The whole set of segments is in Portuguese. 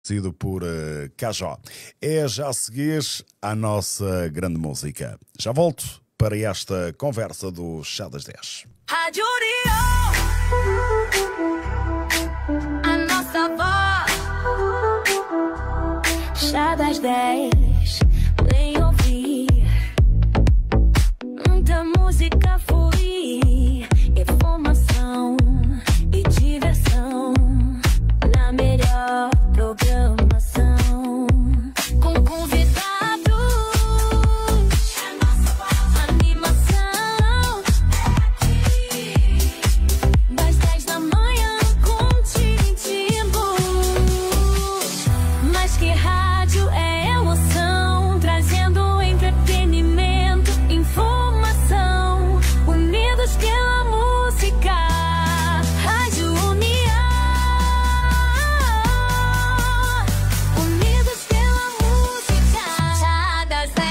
sido por Cajó. É já a seguir a nossa grande música. Já volto para esta conversa do Chá das 10. Rádio União, a nossa voz. Chá das 10, vem ouvir. Muita música foi, informação e diversão na melhor programação. Com convidados, animação. Das 10 da manhã com Tintimbu. Mas que rádio é emoção, trazendo entretenimento, informação, unidos pela música. Rádio União, unidos pela música. Chá das 10.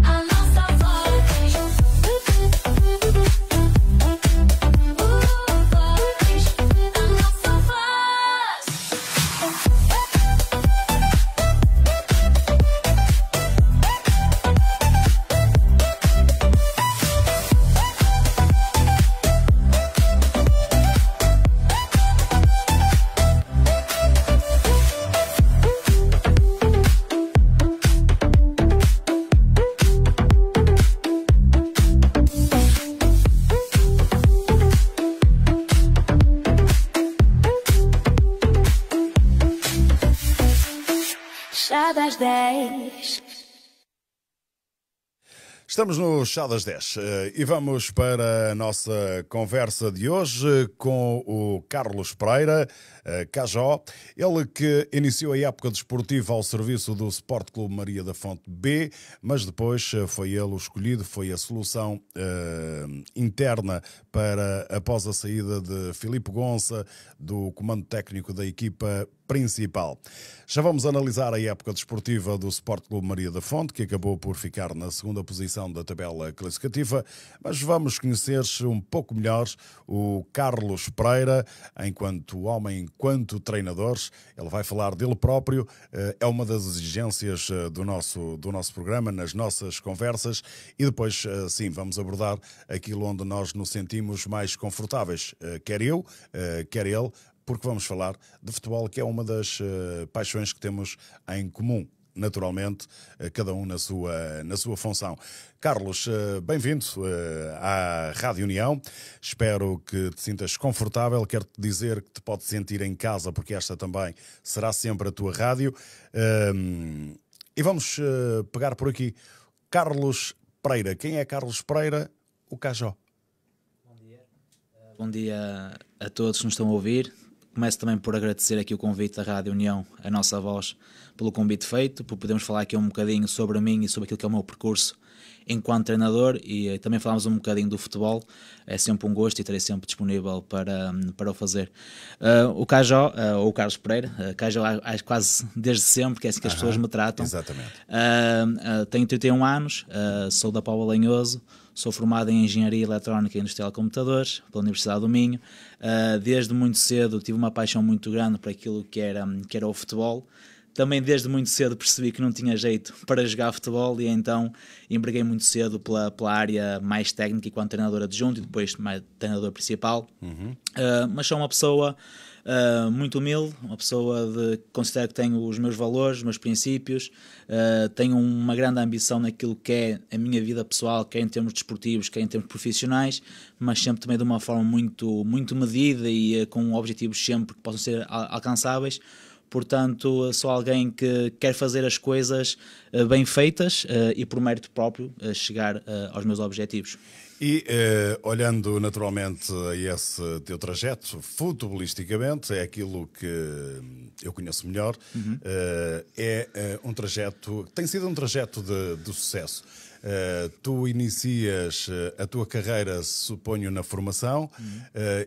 A nossa voz. A nossa voz. Chá das 10. Estamos no Chá das 10 e vamos para a nossa conversa de hoje com o Carlos Pereira, Cajó. Ele que iniciou a época desportiva ao serviço do Sport Clube Maria da Fonte B, mas depois foi ele o escolhido, foi a solução interna para após a saída de Filipe Gonça do comando técnico da equipa principal. Já vamos analisar a época desportiva do Sport Clube Maria da Fonte, que acabou por ficar na segunda posição da tabela classificativa, mas vamos conhecer um pouco melhor o Carlos Pereira, enquanto homem, enquanto treinador. Ele vai falar dele próprio, é uma das exigências do nosso programa, nas nossas conversas, e depois, sim, vamos abordar aquilo onde nós nos sentimos mais confortáveis, quer eu, quer ele, porque vamos falar de futebol, que é uma das paixões que temos em comum, naturalmente, cada um na sua função. Carlos, bem-vindo à Rádio União. Espero que te sintas confortável. Quero-te dizer que te podes sentir em casa, porque esta também será sempre a tua rádio. E vamos pegar por aqui. Carlos Pereira. Quem é Carlos Pereira? O Cajó. Bom dia a todos que nos estão a ouvir. Começo também por agradecer aqui o convite da Rádio União, a nossa voz, pelo convite feito, por podermos falar aqui um bocadinho sobre mim e sobre aquilo que é o meu percurso enquanto treinador, e também falámos um bocadinho do futebol. É sempre um gosto e estarei sempre disponível para o fazer. O Cajó, ou o Carlos Pereira, Cajó acho quase desde sempre, que é assim que as pessoas me tratam. Exatamente. Tenho 31 anos, sou da Póvoa de Lanhoso, sou formado em Engenharia Eletrónica e Industrial de Computadores pela Universidade do Minho. Desde muito cedo tive uma paixão muito grande para aquilo que era o futebol. Também desde muito cedo percebi que não tinha jeito para jogar futebol, e então embreguei muito cedo pela área mais técnica enquanto treinador adjunto e depois mais treinador principal. Mas sou uma pessoa muito humilde, uma pessoa que considero que tenho os meus valores, os meus princípios, tenho uma grande ambição naquilo que é a minha vida pessoal, quer em termos desportivos, quer em termos profissionais, mas sempre também de uma forma muito, muito medida e com objetivos sempre que possam ser alcançáveis. Portanto, sou alguém que quer fazer as coisas bem feitas e por mérito próprio chegar aos meus objetivos. E olhando naturalmente a esse teu trajeto, futebolisticamente, é aquilo que eu conheço melhor, é um trajeto, tem sido um trajeto de sucesso. Tu inicias a tua carreira, suponho, na formação,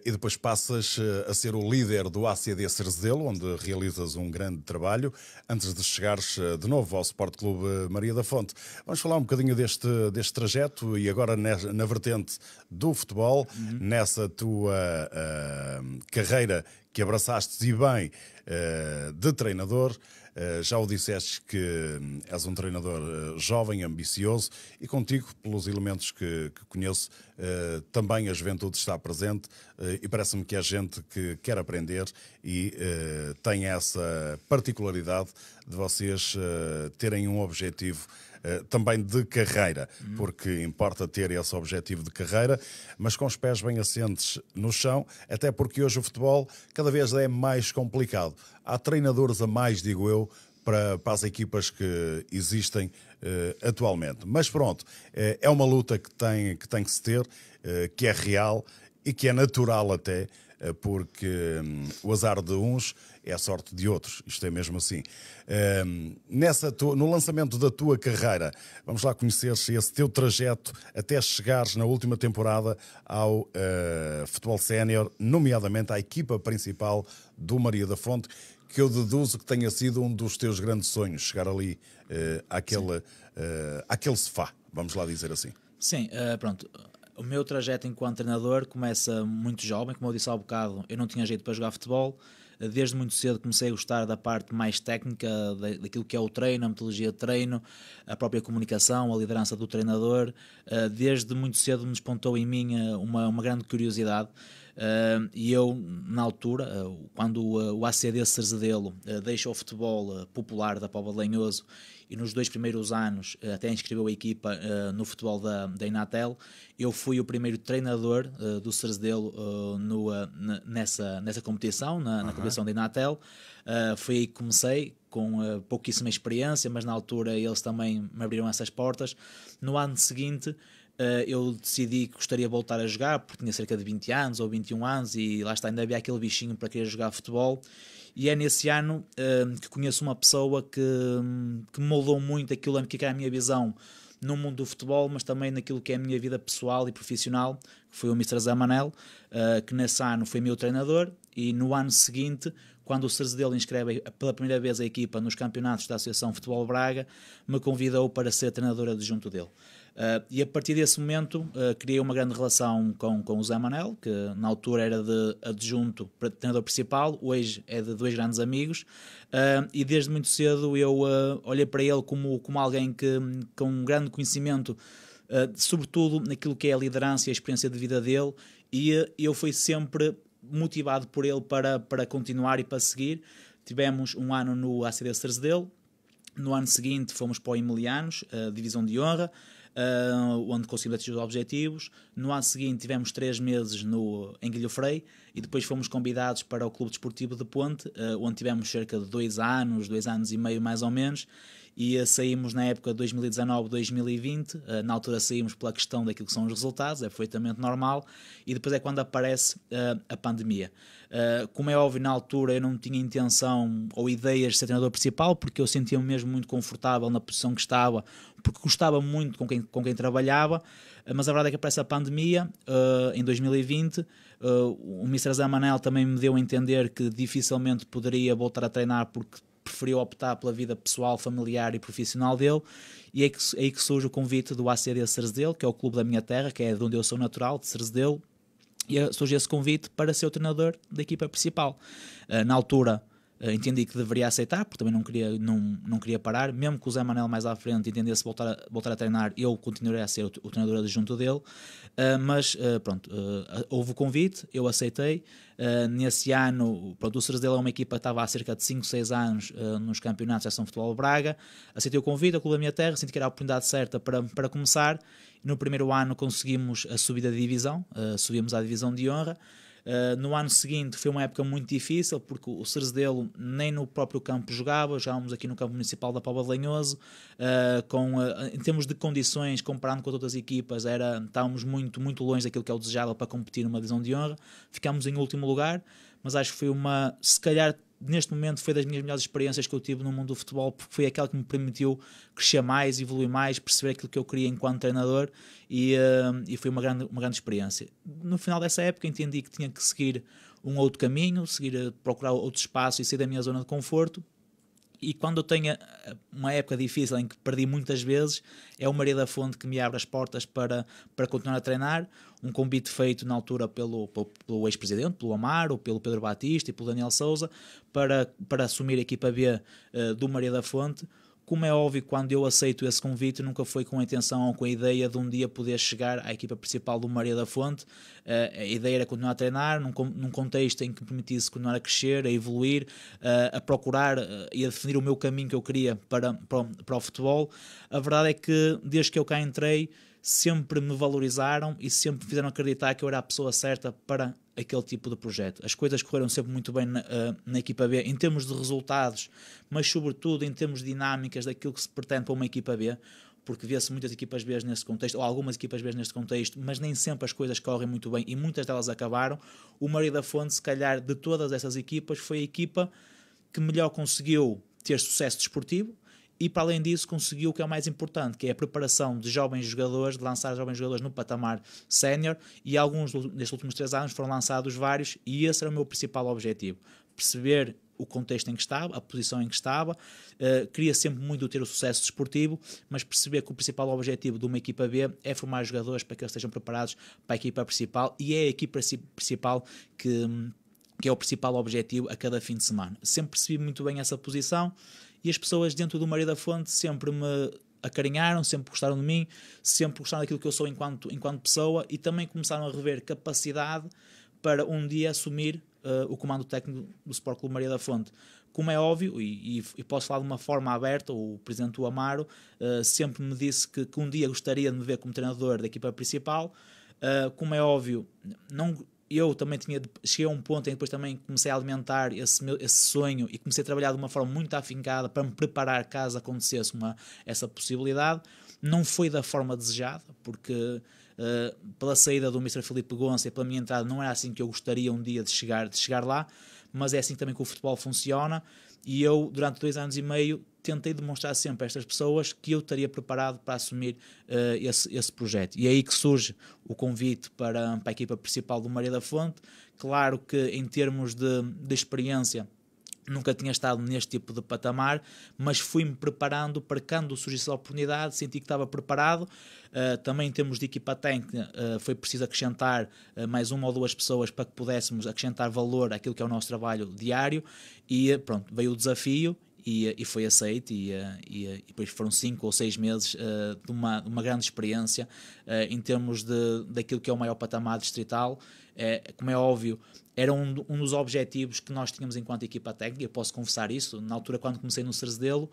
e depois passas a ser o líder do ACD Cerzelo, onde realizas um grande trabalho, antes de chegares de novo ao Sport Clube Maria da Fonte. Vamos falar um bocadinho deste trajeto e agora na vertente do futebol, nessa tua carreira que abraçaste e bem de treinador. Já o disseste que és um treinador jovem, ambicioso, e contigo, pelos elementos que conheço, também a juventude está presente, e parece-me que é gente que quer aprender e tem essa particularidade de vocês terem um objetivo também de carreira, porque importa ter esse objetivo de carreira, mas com os pés bem assentes no chão, até porque hoje o futebol cada vez é mais complicado. Há treinadores a mais, digo eu, para as equipas que existem atualmente. Mas pronto, é uma luta que tem que se ter, que é real e que é natural até, porque o azar de uns é a sorte de outros. Isto é mesmo assim. No lançamento da tua carreira, vamos lá conhecer esse teu trajeto até chegares na última temporada ao futebol sénior, nomeadamente à equipa principal do Maria da Fonte, que eu deduzo que tenha sido um dos teus grandes sonhos, chegar ali àquele sofá, vamos lá dizer assim. Sim, pronto. O meu trajeto enquanto treinador começa muito jovem, como eu disse há bocado, eu não tinha jeito para jogar futebol. Desde muito cedo comecei a gostar da parte mais técnica, daquilo que é o treino, a metodologia de treino, a própria comunicação, a liderança do treinador. Desde muito cedo me despontou em mim uma grande curiosidade. E eu, na altura, quando o ACD Cerzedelo deixa o futebol popular da Póvoa de Lanhoso, e nos 2 primeiros anos até inscreveu a equipa no futebol da Inatel, eu fui o primeiro treinador do Cerzedelo nessa competição, na competição da Inatel. Foi aí que comecei, com pouquíssima experiência, mas na altura eles também me abriram essas portas. No ano seguinte, eu decidi que gostaria de voltar a jogar, porque tinha cerca de 20 anos ou 21 anos, e lá está, ainda havia aquele bichinho para querer jogar futebol. E é nesse ano que conheço uma pessoa que me moldou muito aquilo que é a minha visão no mundo do futebol, mas também naquilo que é a minha vida pessoal e profissional, que foi o Mr. Zé Manel, que nesse ano foi meu treinador, e no ano seguinte, quando o Cerzedelo inscreve pela primeira vez a equipa nos campeonatos da Associação Futebol Braga, me convidou para ser treinador adjunto dele. E a partir desse momento criei uma grande relação com o Zé Manel, que na altura era de adjunto para treinador principal, hoje é de 2 grandes amigos, e desde muito cedo eu olhei para ele como alguém com um grande conhecimento, sobretudo naquilo que é a liderança e a experiência de vida dele, e eu fui sempre motivado por ele para continuar e para seguir. Tivemos um ano no ACD Cerzedelo, no ano seguinte fomos para o Emilianos, divisão de honra, onde conseguimos atingir os objetivos. No ano seguinte tivemos 3 meses em Guilhofrei, e depois fomos convidados para o Clube Desportivo de Ponte, onde tivemos cerca de 2 anos, 2 anos e meio mais ou menos, e saímos na época de 2019-2020, na altura saímos pela questão daquilo que são os resultados, é perfeitamente normal, e depois é quando aparece a pandemia. Como é óbvio, na altura eu não tinha intenção ou ideias de ser treinador principal, porque eu sentia-me mesmo muito confortável na posição que estava, porque gostava muito com quem trabalhava, mas a verdade é que aparece a pandemia em 2020. O Mr. Zé Manel também me deu a entender que dificilmente poderia voltar a treinar, porque preferiu optar pela vida pessoal, familiar e profissional dele, e é aí que surge o convite do ACD Cerzedelo, que é o clube da minha terra, que é de onde eu sou natural, de Cerzedelo, e surge esse convite para ser o treinador da equipa principal. Na altura entendi que deveria aceitar, porque também não queria parar, mesmo que o Zé Manel mais à frente entendesse voltar a treinar, eu continuaria a ser o treinador adjunto dele, mas pronto, houve o convite, eu aceitei. Nesse ano, pronto, o Cerzedelo é uma equipa que estava há cerca de 5, 6 anos nos campeonatos da Associação Futebol Braga. Aceitei o convite, o clube da minha terra, senti que era a oportunidade certa para começar. No primeiro ano conseguimos a subida de divisão, subimos à divisão de honra. No ano seguinte foi uma época muito difícil, porque o Cerzedelo nem no próprio campo jogávamos aqui no campo municipal da Póvoa de Lanhoso, em termos de condições, comparando com as outras equipas, estávamos muito, muito longe daquilo que é o desejável para competir numa divisão de honra. Ficámos em último lugar, mas acho que foi se calhar neste momento foi das minhas melhores experiências que eu tive no mundo do futebol, porque foi aquela que me permitiu crescer mais, evoluir mais, perceber aquilo que eu queria enquanto treinador, e foi uma grande experiência. No final dessa época entendi que tinha que seguir um outro caminho, procurar outro espaço e sair da minha zona de conforto. E quando eu tenho uma época difícil em que perdi muitas vezes, é o Maria da Fonte que me abre as portas para continuar a treinar. Um convite feito na altura pelo ex-presidente, pelo Amaro, pelo Pedro Batista e pelo Daniel Sousa, para assumir a equipa B do Maria da Fonte. Como é óbvio, quando eu aceito esse convite, nunca foi com a intenção ou com a ideia de um dia poder chegar à equipa principal do Maria da Fonte. A ideia era continuar a treinar num contexto em que me permitisse continuar a crescer, a evoluir, a procurar e a definir o meu caminho que eu queria para o futebol. A verdade é que, desde que eu cá entrei, sempre me valorizaram e sempre me fizeram acreditar que eu era a pessoa certa para aquele tipo de projeto. As coisas correram sempre muito bem na equipa B, em termos de resultados, mas sobretudo em termos de dinâmicas daquilo que se pretende para uma equipa B, porque vê-se muitas equipas B nesse contexto, ou algumas equipas B neste contexto, mas nem sempre as coisas correm muito bem e muitas delas acabaram. O Maria da Fonte, se calhar, de todas essas equipas, foi a equipa que melhor conseguiu ter sucesso desportivo, e para além disso conseguiu o que é o mais importante, que é a preparação de jovens jogadores, de lançar jovens jogadores no patamar sénior, e alguns destes últimos 3 anos foram lançados vários, e esse era o meu principal objetivo, perceber o contexto em que estava, a posição em que estava. Queria sempre muito ter o sucesso desportivo, mas perceber que o principal objetivo de uma equipa B é formar jogadores para que eles estejam preparados para a equipa principal, e é a equipa principal que é o principal objetivo a cada fim de semana. Sempre percebi muito bem essa posição, e as pessoas dentro do Maria da Fonte sempre me acarinharam, sempre gostaram de mim, sempre gostaram daquilo que eu sou enquanto pessoa, e também começaram a rever capacidade para um dia assumir o comando técnico do Sport Clube Maria da Fonte. Como é óbvio, e posso falar de uma forma aberta, o presidente do Amaro sempre me disse que um dia gostaria de me ver como treinador da equipa principal. Como é óbvio, eu também cheguei a um ponto em que depois também comecei a alimentar esse sonho e comecei a trabalhar de uma forma muito afincada para me preparar caso acontecesse essa possibilidade. Não foi da forma desejada, porque pela saída do Mr. Filipe Gonça e pela minha entrada não era assim que eu gostaria um dia de chegar lá, mas é assim também que o futebol funciona, e eu durante 2 anos e meio tentei demonstrar sempre a estas pessoas que eu estaria preparado para assumir esse projeto. E é aí que surge o convite para a equipa principal do Maria da Fonte. Claro que em termos de experiência nunca tinha estado neste tipo de patamar, mas fui-me preparando para quando surgisse a oportunidade, senti que estava preparado. Também em termos de equipa técnica foi preciso acrescentar mais 1 ou 2 pessoas para que pudéssemos acrescentar valor àquilo que é o nosso trabalho diário, e pronto, veio o desafio e foi aceito, e depois foram 5 ou 6 meses de uma grande experiência em termos daquilo que é o maior patamar distrital. Como é óbvio, era um dos objetivos que nós tínhamos enquanto equipa técnica. Eu posso confessar isso. Na altura, quando comecei no Cerzedelo,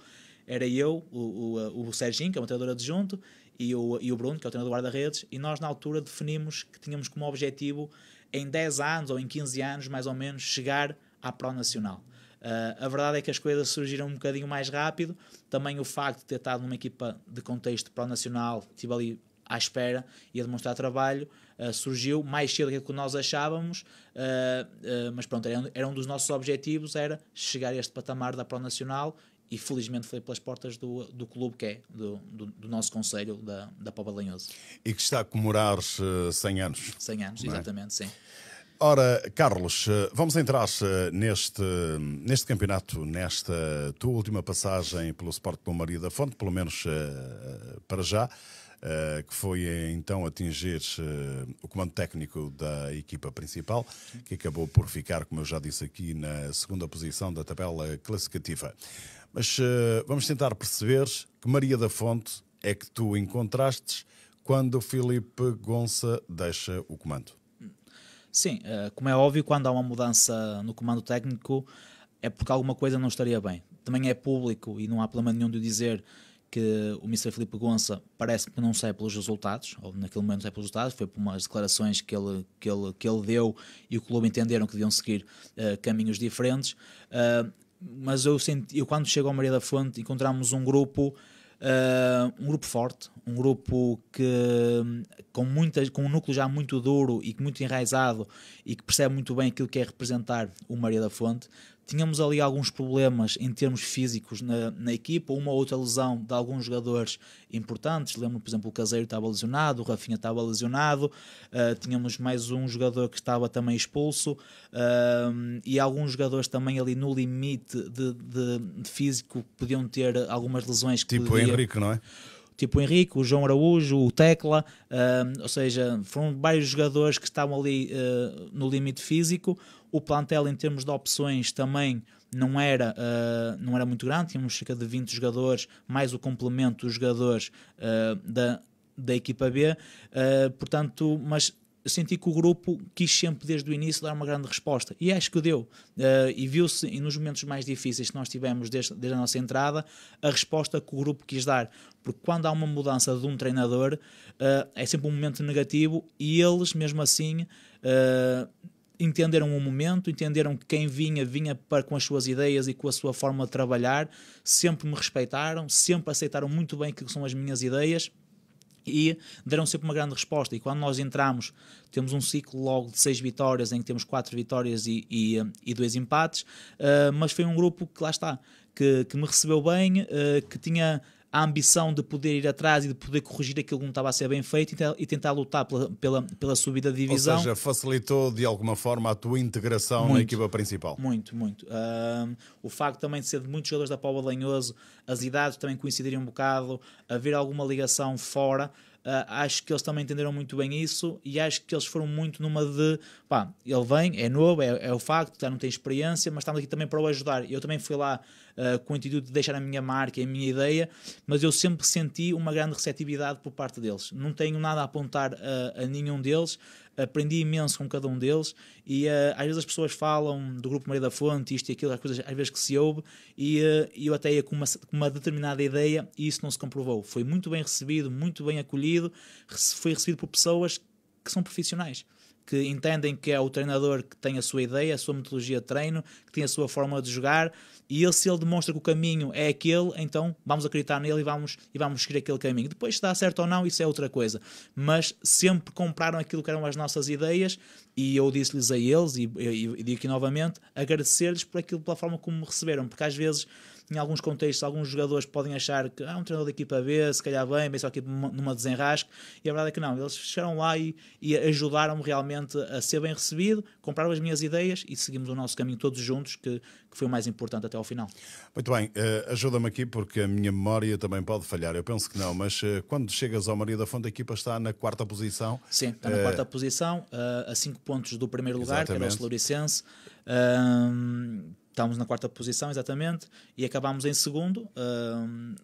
era eu, o Serginho, que é o treinador adjunto, e o Bruno, que é o treinador guarda-redes, e nós na altura definimos que tínhamos como objetivo, em 10 anos ou em 15 anos, mais ou menos, chegar à Pro Nacional. A verdade é que as coisas surgiram um bocadinho mais rápido. Também o facto de ter estado numa equipa de contexto Pro Nacional, estive ali à espera e a demonstrar trabalho, surgiu mais cedo do que nós achávamos, mas pronto, era um dos nossos objetivos, era chegar a este patamar da Pro Nacional, e felizmente foi pelas portas do clube, que é do nosso concelho da Póvoa de Lanhoso. E que está a comemorar 100 anos. 100 anos, exatamente, sim. Ora, Carlos, vamos entrar neste campeonato, nesta tua última passagem pelo Sport Clube Maria da Fonte, pelo menos para já, que foi então atingir o comando técnico da equipa principal, que acabou por ficar, como eu já disse aqui, na 2ª posição da tabela classificativa. Mas vamos tentar perceber que Maria da Fonte é que tu encontraste quando o Filipe Gonça deixa o comando. Sim, como é óbvio, quando há uma mudança no comando técnico é porque alguma coisa não estaria bem. Também é público e não há problema nenhum de dizer que o Mr. Filipe Gonça parece que não sai pelos resultados, ou naquele momento não sai pelos resultados, foi por umas declarações que ele deu, e o clube entenderam que deviam seguir caminhos diferentes. Mas eu quando chego ao Maria da Fonte, encontramos um grupo forte, um grupo com um núcleo já muito duro e muito enraizado, e que percebe muito bem aquilo que é representar o Maria da Fonte. tínhamos ali alguns problemas em termos físicos na equipa, uma ou outra lesão de alguns jogadores importantes. Lembro, por exemplo, o Caseiro estava lesionado, o Rafinha estava lesionado, tínhamos mais um jogador que estava também expulso, e alguns jogadores também ali no limite de físico podiam ter algumas lesões que Tipo o Henrique, não é? tipo o Henrique, o João Araújo, o Tecla, ou seja, foram vários jogadores que estavam ali no limite físico. O plantel em termos de opções também não era muito grande, tínhamos cerca de 20 jogadores, mais o complemento dos jogadores da equipa B, portanto, mas eu senti que o grupo quis sempre desde o início dar uma grande resposta, e acho que deu, e viu-se nos momentos mais difíceis que nós tivemos desde a nossa entrada, a resposta que o grupo quis dar, porque quando há uma mudança de um treinador, é sempre um momento negativo, e eles mesmo assim entenderam o momento, entenderam que quem vinha com as suas ideias e com a sua forma de trabalhar, sempre me respeitaram, sempre aceitaram muito bem aquilo que são as minhas ideias, e deram sempre uma grande resposta. E quando nós entramos, temos um ciclo logo de 6 vitórias, em que temos 4 vitórias e 2 empates, mas foi um grupo que lá está, que me recebeu bem, que tinha a ambição de poder ir atrás e de poder corrigir aquilo que não estava a ser bem feito e tentar lutar pela subida de divisão. Ou seja, facilitou de alguma forma a tua integração na equipa principal. Muito. O facto também de ser de muitos jogadores da Póvoa de Lanhoso, as idades também coincidirem um bocado, haver alguma ligação fora, acho que eles também entenderam muito bem isso, e acho que eles foram muito numa de pá, ele vem, é novo, é o facto, já não tem experiência, mas estamos aqui também para o ajudar. Eu também fui lá com o intuito de deixar a minha marca e a minha ideia, mas eu sempre senti uma grande receptividade por parte deles. Não tenho nada a apontar a nenhum deles, aprendi imenso com cada um deles, e às vezes as pessoas falam do Grupo Maria da Fonte, isto e aquilo, as coisas às vezes que se ouve, e eu até ia com uma determinada ideia, e isso não se comprovou. Foi muito bem recebido, muito bem acolhido, foi recebido por pessoas que são profissionais, que entendem que é o treinador que tem a sua ideia, a sua metodologia de treino, que tem a sua forma de jogar, e se ele demonstra que o caminho é aquele, então vamos acreditar nele e vamos seguir aquele caminho. Depois, se dá certo ou não, isso é outra coisa. Mas sempre compraram aquilo que eram as nossas ideias, e eu disse-lhes a eles, e digo aqui novamente, agradecer-lhes pela forma como me receberam, porque às vezes, em alguns contextos, alguns jogadores podem achar que um treinador da equipa B, se calhar bem só aqui numa desenrasque, e a verdade é que não, eles chegaram lá e ajudaram-me realmente a ser bem recebido, compraram as minhas ideias e seguimos o nosso caminho todos juntos, que foi o mais importante até ao final. Muito bem, ajuda-me aqui porque a minha memória também pode falhar, eu penso que não, mas quando chegas ao Maria da Fonte, a equipa está na 4ª posição. Sim, está na 4ª posição, a 5 pontos do primeiro lugar, Exatamente. que era o Celuricense. Estamos na 4ª posição, exatamente, e acabámos em segundo.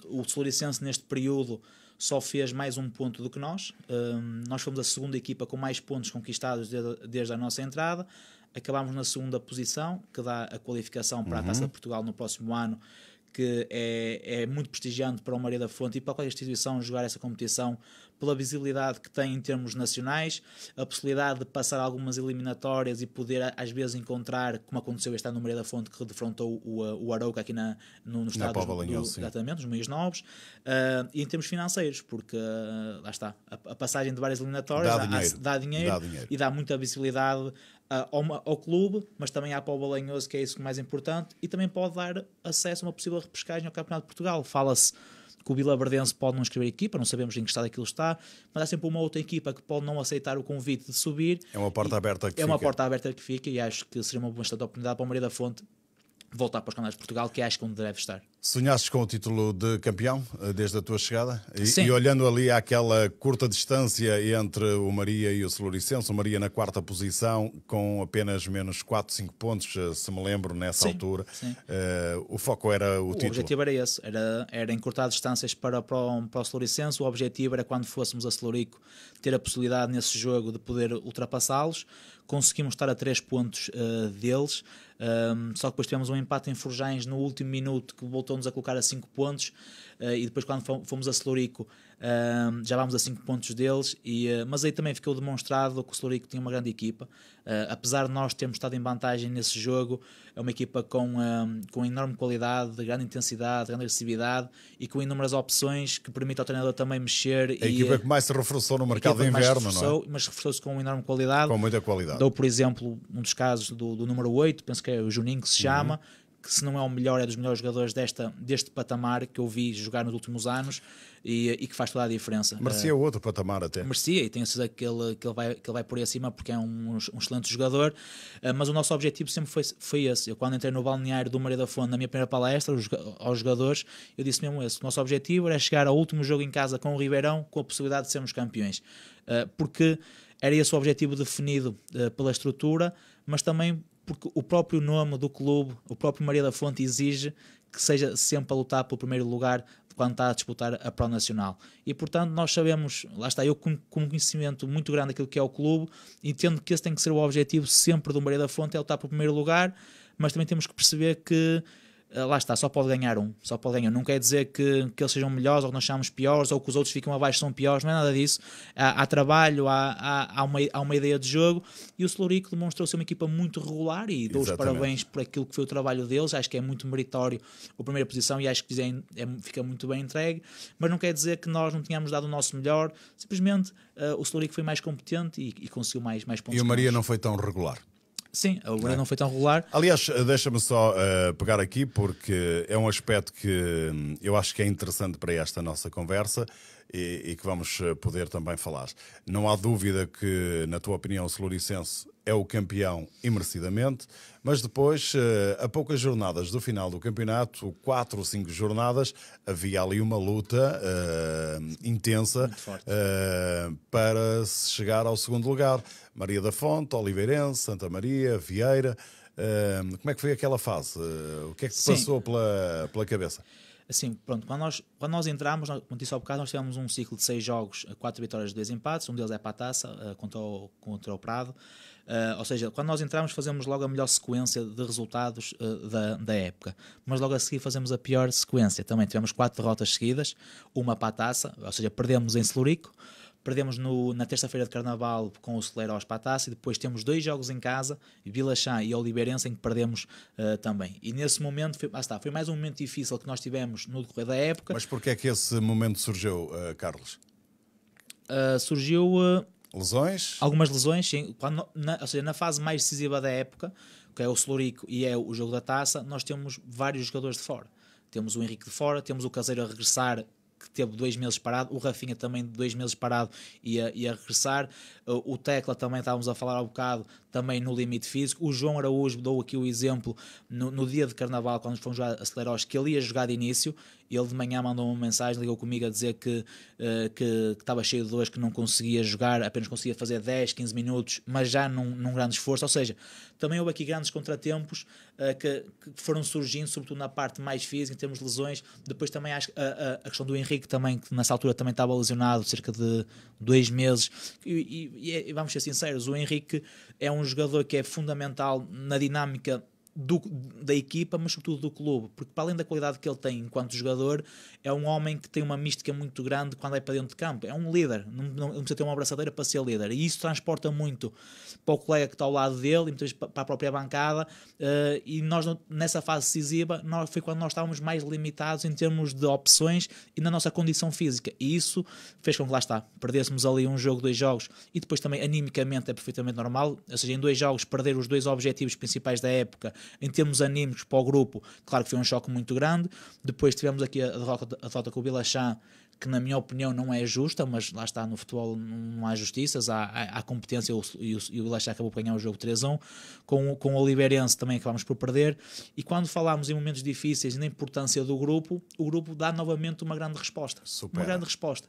O Celuricense neste período só fez mais um ponto do que nós. Nós fomos a segunda equipa com mais pontos conquistados desde a nossa entrada. Acabámos na 2ª posição, que dá a qualificação para a Taça de Portugal no próximo ano, que é muito prestigiante para o Maria da Fonte e para qualquer instituição jogar essa competição, pela visibilidade que tem em termos nacionais, a possibilidade de passar algumas eliminatórias e poder às vezes encontrar, como aconteceu este ano no Maria da Fonte, que defrontou o Arouca aqui no estado exatamente, nos meios novos, e em termos financeiros, porque lá está, a passagem de várias eliminatórias dá dinheiro e dá muita visibilidade ao clube, mas também à Póvoa de Lanhoso, que é isso que é mais importante, e também pode dar acesso a uma possível repescagem ao Campeonato de Portugal. Fala-se que o Vila Verdense pode não inscrever equipa, não sabemos em que estado aquilo está, mas há sempre uma outra equipa que pode não aceitar o convite de subir. É uma porta aberta que fica. É uma porta aberta que fica, e acho que seria uma bastante oportunidade para o Maria da Fonte voltar para os campeonatos de Portugal, que acho que onde deve estar. Sonhaste com o título de campeão desde a tua chegada? Sim. E olhando ali àquela curta distância entre o Maria e o Celuricense, o Maria na 4ª posição, com apenas menos 4, 5 pontos, se me lembro, nessa altura. Sim. O foco era o título. O objetivo era esse, era encurtar distâncias para o Celuricense. O objetivo era, quando fôssemos a Celurico, ter a possibilidade nesse jogo de poder ultrapassá-los. Conseguimos estar a 3 pontos deles, só que depois tivemos um empate em Forjães no último minuto, que voltou voltou-nos a colocar a 5 pontos, e depois quando fomos a Celurico já vamos a 5 pontos deles, mas aí também ficou demonstrado que o Celurico tinha uma grande equipa. Apesar de nós termos estado em vantagem nesse jogo, é uma equipa com enorme qualidade, de grande intensidade, de grande agressividade e com inúmeras opções que permitem ao treinador também mexer. A equipa que mais se reforçou no mercado de inverno, não é? Mas reforçou-se com enorme qualidade. Com muita qualidade. Dou, por exemplo, um dos casos do número 8, penso que é o Juninho que se chama, que se não é o melhor, é dos melhores jogadores deste patamar que eu vi jogar nos últimos anos e que faz toda a diferença. Merecia outro patamar até. Merecia, e tenho certeza que ele vai por aí acima porque é um excelente jogador, mas o nosso objetivo sempre foi esse. Eu, quando entrei no balneário do Maria da Fonte, na minha primeira palestra aos jogadores, eu disse mesmo esse. O nosso objetivo era chegar ao último jogo em casa com o Ribeirão com a possibilidade de sermos campeões, porque era esse o objetivo definido pela estrutura, mas também porque o próprio nome do clube, o próprio Maria da Fonte, exige que seja sempre a lutar pelo primeiro lugar quando está a disputar a Pro Nacional. E portanto nós sabemos, lá está, eu com um conhecimento muito grande daquilo que é o clube, entendo que esse tem que ser o objetivo sempre do Maria da Fonte, é lutar pelo primeiro lugar, mas também temos que perceber que lá está, só pode ganhar um. Não quer dizer que eles sejam melhores ou que nós chamamos piores ou que os outros ficam abaixo são piores, não é nada disso. Há trabalho, há uma ideia de jogo, e o Celurico demonstrou ser uma equipa muito regular e dou os parabéns por aquilo que foi o trabalho deles. Acho que é muito meritório a primeira posição e acho que fica muito bem entregue, mas não quer dizer que nós não tenhamos dado o nosso melhor. Simplesmente o Celurico foi mais competente e conseguiu mais pontos. E o Maria não foi tão regular. Sim, a Maria não foi tão regular. Aliás, deixa-me só pegar aqui, porque é um aspecto que eu acho que é interessante para esta nossa conversa e que vamos poder também falar. Não há dúvida que, na tua opinião, o Celuricense é o campeão imerecidamente, mas depois, a poucas jornadas do final do campeonato, 4 ou 5 jornadas, havia ali uma luta intensa para se chegar ao segundo lugar. Maria da Fonte, Oliveirense, Santa Maria, Vieira. Como é que foi aquela fase? O que é que te passou pela cabeça? Assim, pronto, quando nós entramos, como disse há bocado, nós tivemos um ciclo de 6 jogos, 4 vitórias e 2 empates, um deles é para a taça, contra o Prado. Ou seja, quando nós entramos fazemos logo a melhor sequência de resultados da época, mas logo a seguir fazemos a pior sequência. Também tivemos 4 derrotas seguidas, uma para a taça, ou seja, perdemos em Celurico, perdemos na terça-feira de Carnaval com o Celeiros para a taça, e depois temos 2 jogos em casa, Vila Chã e Oliveirense, em que perdemos também. E nesse momento, foi mais um momento difícil que nós tivemos no decorrer da época. Mas porquê é que esse momento surgiu, Carlos? Surgiu... lesões? Algumas lesões, sim. Ou seja, na fase mais decisiva da época, que é o Celurico e é o jogo da taça, nós temos vários jogadores de fora. Temos o Henrique de fora, temos o Caseiro a regressar, que teve 2 meses parado, o Rafinha também 2 meses parado e a regressar, o Tecla também estávamos a falar há um bocado, também no limite físico, o João Araújo, dou aqui o exemplo, no dia de Carnaval, quando fomos jogar a Celeiros, que ele ia jogar de início, ele de manhã mandou uma mensagem, ligou comigo a dizer que estava cheio de dores, que não conseguia jogar, apenas conseguia fazer 10, 15 minutos, mas já num grande esforço. Ou seja, também houve aqui grandes contratempos que foram surgindo, sobretudo na parte mais física, em termos de lesões. Depois também acho a questão do Henrique também, que nessa altura também estava lesionado, cerca de 2 meses, e vamos ser sinceros, o Henrique é um jogador que é fundamental na dinâmica da equipa, mas sobretudo do clube, porque para além da qualidade que ele tem enquanto jogador, é um homem que tem uma mística muito grande quando é para dentro de campo, é um líder, não precisa ter uma abraçadeira para ser líder, e isso transporta muito para o colega que está ao lado dele e muitas vezes para a própria bancada, e nós nessa fase decisiva foi quando nós estávamos mais limitados em termos de opções e na nossa condição física, e isso fez com que lá está, perdêssemos ali um jogo, 2 jogos, e depois também animicamente é perfeitamente normal, ou seja, em 2 jogos perder os 2 objetivos principais da época em termos anímicos para o grupo, claro que foi um choque muito grande. Depois tivemos aqui a derrota com o Vila Chã, que na minha opinião não é justa, mas lá está, no futebol não há justiças, há competência, e o Vila Chã acabou por ganhar o jogo 3-1, com o Oliveirense também acabámos por perder. E quando falámos em momentos difíceis e na importância do grupo, o grupo dá novamente uma grande resposta. Uma grande resposta.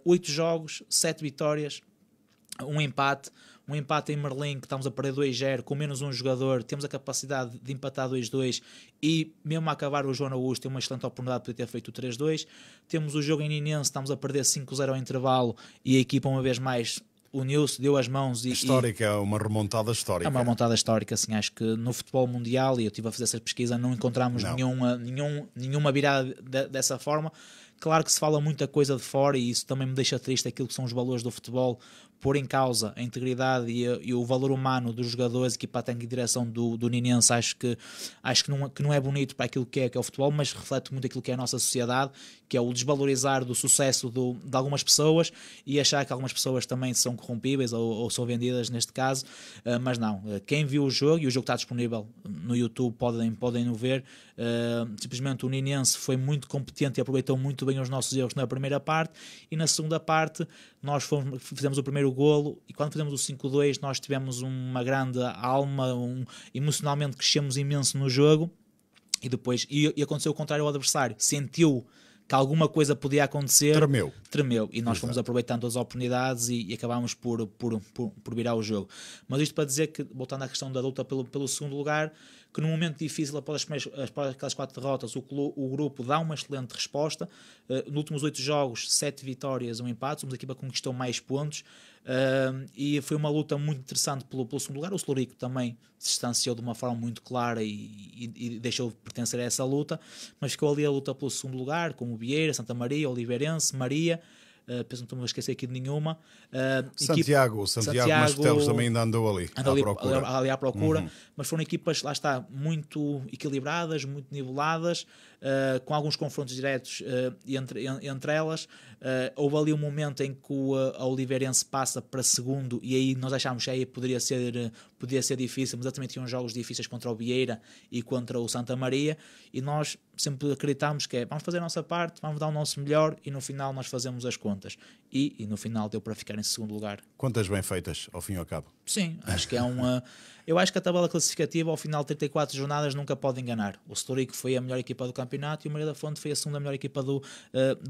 8 jogos, 7 vitórias, um empate em Merlim, que estamos a perder 2-0 com menos um jogador, temos a capacidade de empatar 2-2 e mesmo a acabar o João Araújo tem uma excelente oportunidade de poder ter feito o 3-2. Temos o jogo em Ninense, estamos a perder 5-0 ao intervalo e a equipa uma vez mais uniu-se, deu as mãos Histórica, é uma remontada é histórica. uma montada histórica, assim, acho que no futebol mundial, e eu estive a fazer essa pesquisa, não encontramos Não. nenhuma virada dessa forma. Claro que se fala muita coisa de fora e isso também me deixa triste, aquilo que são os valores do futebol, pôr em causa a integridade e o valor humano dos jogadores, equipa técnica e direção do Ninense, acho que não é bonito para aquilo que é o futebol, mas reflete muito aquilo que é a nossa sociedade, que é o desvalorizar do sucesso de algumas pessoas e achar que algumas pessoas também são corrompíveis ou são vendidas neste caso, mas não, quem viu o jogo, e o jogo está disponível no YouTube, podem o ver, simplesmente o Ninense foi muito competente e aproveitou muito bem os nossos erros na primeira parte, e na segunda parte nós fizemos o primeiro golo, e quando fizemos o 5-2 nós tivemos uma grande alma, emocionalmente crescemos imenso no jogo, e depois e aconteceu o contrário ao adversário, sentiu que alguma coisa podia acontecer, tremeu, e nós fomos aproveitando todas as oportunidades e acabámos por virar o jogo. Mas isto para dizer que, voltando à questão da luta pelo segundo lugar, que num momento difícil, após aquelas 4 derrotas, o grupo dá uma excelente resposta. Nos últimos 8 jogos, 7 vitórias, 1 empate, somos a equipa que conquistou mais pontos, e foi uma luta muito interessante pelo segundo lugar. O Celurico também se distanciou de uma forma muito clara e deixou de pertencer a essa luta, mas ficou ali a luta pelo segundo lugar, com o Vieira, Santa Maria, Oliveirense, Maria. Penso que não estou a esquecer aqui de nenhuma. Santiago Mastelos também ainda andou ali à procura. Mas foram equipas, lá está, muito equilibradas, muito niveladas, com alguns confrontos diretos entre elas. Houve ali um momento em que a Oliveirense passa para segundo, e aí nós achámos que aí podia ser difícil, mas também tinham jogos difíceis contra o Vieira e contra o Santa Maria, e nós sempre acreditámos que vamos fazer a nossa parte, vamos dar o nosso melhor, e no final nós fazemos as contas, e no final deu para ficar em segundo lugar. Quantas bem feitas, ao fim e ao cabo? Sim, acho que eu acho que a tabela classificativa ao final de 34 jornadas nunca pode enganar. O Celurico foi a melhor equipa do campeonato e o Maria da Fonte foi a segunda melhor equipa do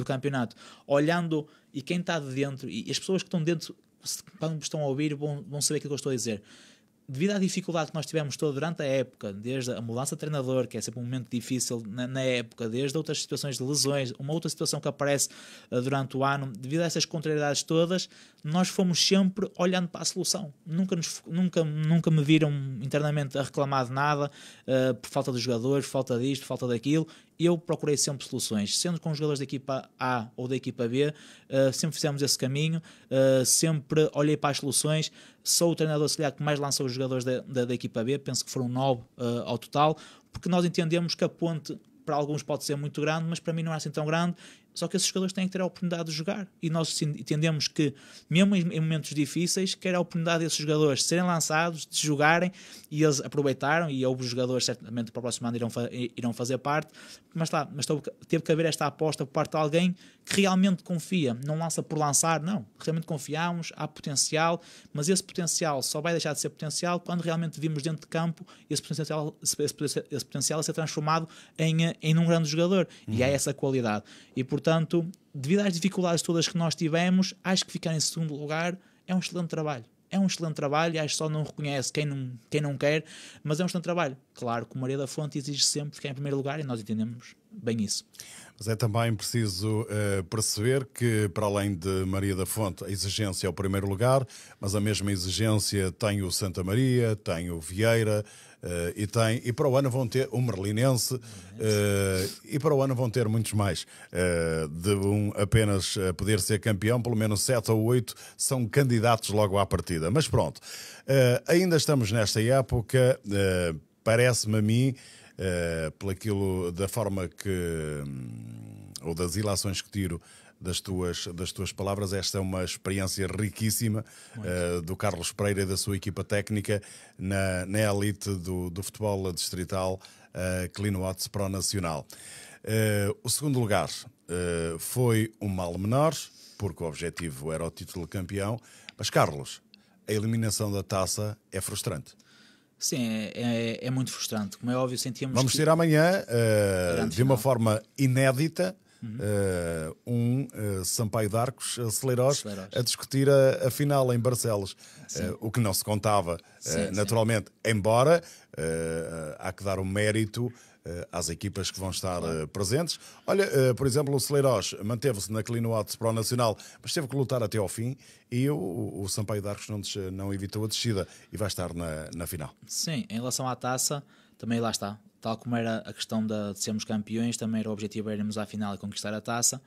campeonato. Olhando, e quem está de dentro, e as pessoas que estão dentro, quando estão a ouvir, vão saber aquilo que eu estou a dizer. Devido à dificuldade que nós tivemos toda durante a época, desde a mudança de treinador, que é sempre um momento difícil na época, desde outras situações de lesões, uma outra situação que aparece durante o ano, devido a essas contrariedades todas, nós fomos sempre olhando para a solução. Nunca me viram internamente a reclamar de nada, por falta de jogadores, falta disto, falta daquilo. Eu procurei sempre soluções, sendo com os jogadores da equipa A ou da equipa B, sempre fizemos esse caminho, sempre olhei para as soluções. Sou o treinador auxiliar que mais lançou os jogadores da equipa B, penso que foram 9 ao total, porque nós entendemos que a ponte para alguns pode ser muito grande, mas para mim não é assim tão grande. Só que esses jogadores têm que ter a oportunidade de jogar, e nós entendemos que, mesmo em momentos difíceis, quer a oportunidade desses jogadores serem lançados, de jogarem, e eles aproveitaram, e houve jogadores certamente para o próximo ano irão fazer parte, mas teve que haver esta aposta por parte de alguém que realmente confia, não lança por lançar, não, realmente confiamos, há potencial, mas esse potencial só vai deixar de ser potencial quando realmente vimos dentro de campo esse potencial a ser transformado em um grande jogador, e há essa qualidade, e portanto, devido às dificuldades todas que nós tivemos, acho que ficar em segundo lugar é um excelente trabalho. É um excelente trabalho, e acho que só não reconhece quem não quer, mas é um excelente trabalho. Claro que o Maria da Fonte exige sempre ficar em primeiro lugar, e nós entendemos bem isso. Mas é também preciso perceber que, para além de Maria da Fonte, a exigência é o primeiro lugar, mas a mesma exigência tem o Santa Maria, tem o Vieira, e para o ano vão ter o Merlinense, e para o ano vão ter muitos mais. De apenas poder ser campeão, pelo menos 7 ou 8 são candidatos logo à partida. Mas pronto, ainda estamos nesta época, parece-me a mim, da forma que, ou das ilações que tiro das tuas palavras, esta é uma experiência riquíssima do Carlos Pereira e da sua equipa técnica na elite do futebol distrital Clino Ots Pro Nacional. O segundo lugar foi um mal menor, porque o objetivo era o título de campeão, mas Carlos, a eliminação da taça é frustrante. Sim, é muito frustrante. Como é óbvio, sentíamos. Vamos ter amanhã, de uma forma inédita, Sampaio de Arcos, Celeiros, a discutir a final em Barcelos. O que não se contava, naturalmente, embora há que dar o mérito às equipas que vão estar presentes. Olha, por exemplo, o Celeiros manteve-se na Clinoate para o Nacional, mas teve que lutar até ao fim, e o Sampaio de Arcos não evitou a descida e vai estar na final. Sim, em relação à taça, também lá está. Tal como era a questão de sermos campeões, também era o objetivo irmos à final e conquistar a taça.